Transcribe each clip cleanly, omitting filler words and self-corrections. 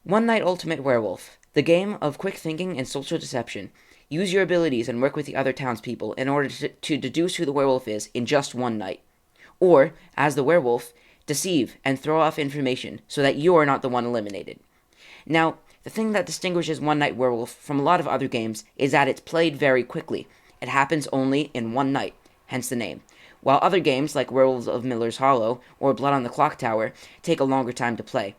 One Night Ultimate Werewolf, the game of quick thinking and social deception. Use your abilities and work with the other townspeople in order to deduce who the werewolf is in just one night. Or, as the werewolf, deceive and throw off information so that you are not the one eliminated. Now, the thing that distinguishes One Night Werewolf from a lot of other games is that it's played very quickly. It happens only in one night, hence the name. While other games like Werewolves of Miller's Hollow or Blood on the Clock Tower take a longer time to play,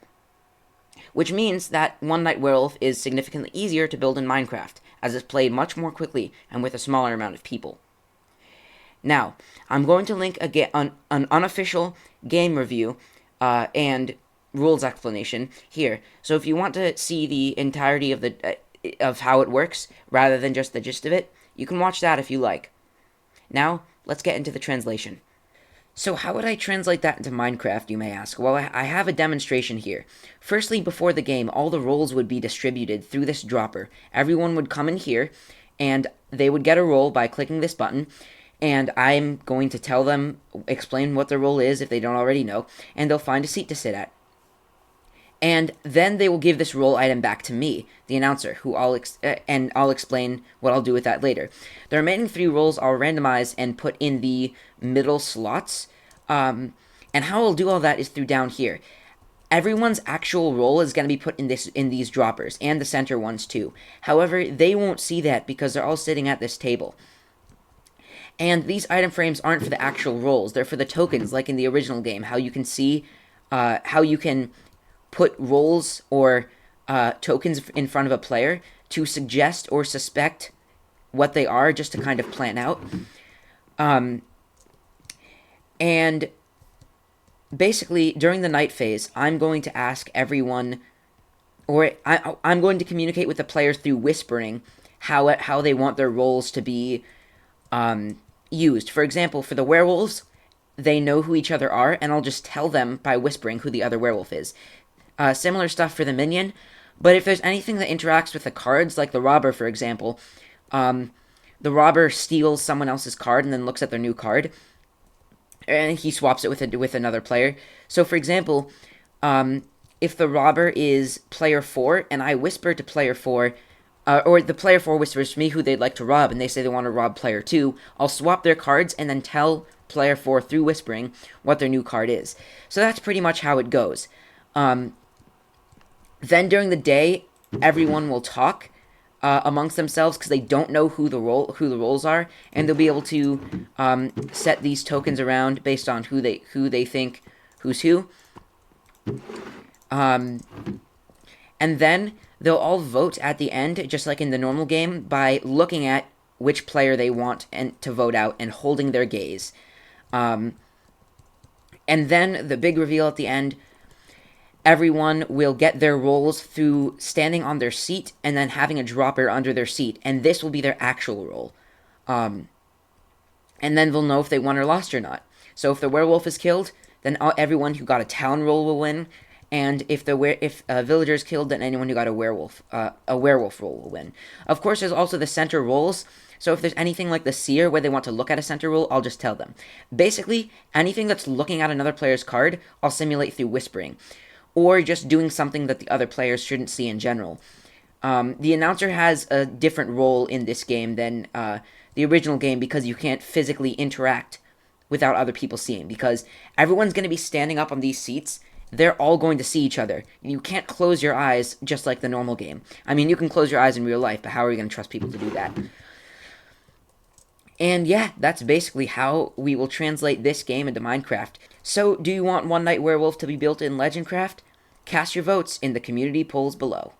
which means that One Night Werewolf is significantly easier to build in Minecraft, as it's played much more quickly and with a smaller amount of people. Now, I'm going to link an unofficial game review and rules explanation here. So if you want to see the entirety of how it works, rather than just the gist of it, you can watch that if you like. Now, let's get into the translation. So how would I translate that into Minecraft, you may ask? Well, I have a demonstration here. Firstly, before the game, all the roles would be distributed through this dropper. Everyone would come in here, and they would get a role by clicking this button, and I'm going to tell them, explain what their role is if they don't already know, and they'll find a seat to sit at. And then they will give this role item back to me, the announcer, who I'll explain what I'll do with that later. The remaining 3 roles I'll randomize and put in the middle slots, and how I'll do all that is through down here. Everyone's actual role is going to be put in these droppers, and the center ones too. However, they won't see that because they're all sitting at this table. And these item frames aren't for the actual roles, they're for the tokens, like in the original game, how you can see, how you can put roles or tokens in front of a player to suggest or suspect what they are, just to kind of plan out. And basically, during the night phase, I'm going to ask everyone, or I'm going to communicate with the players through whispering how they want their roles to be used. For example, for the werewolves, they know who each other are, and I'll just tell them by whispering who the other werewolf is. Similar stuff for the minion, but if there's anything that interacts with the cards, like the robber, for example, the robber steals someone else's card and then looks at their new card, and he swaps it with another player. So, for example, if the robber is player 4, and I whisper to player 4, or the player 4 whispers to me who they'd like to rob, and they say they want to rob player 2, I'll swap their cards and then tell player 4 through whispering what their new card is. So that's pretty much how it goes. Then during the day, everyone will talk amongst themselves because they don't know who the roles are, and they'll be able to set these tokens around based on who they think who's who. And then they'll all vote at the end, just like in the normal game, by looking at which player they want to vote out and holding their gaze. And then the big reveal at the end. Everyone will get their roles through standing on their seat and then having a dropper under their seat, and this will be their actual role. And then they'll know if they won or lost or not. So if the werewolf is killed, then everyone who got a town role will win, and if a villager is killed, then anyone who got a werewolf role will win. Of course, there's also the center roles. So if there's anything like the seer where they want to look at a center role, I'll just tell them. Basically, anything that's looking at another player's card, I'll simulate through whispering, or just doing something that the other players shouldn't see in general. The announcer has a different role in this game than the original game because you can't physically interact without other people seeing, because everyone's going to be standing up on these seats. They're all going to see each other. You can't close your eyes just like the normal game. I mean, you can close your eyes in real life, but how are you going to trust people to do that? And yeah, that's basically how we will translate this game into Minecraft. So, do you want One Night Werewolf to be built in LegendCraft? Cast your votes in the community polls below.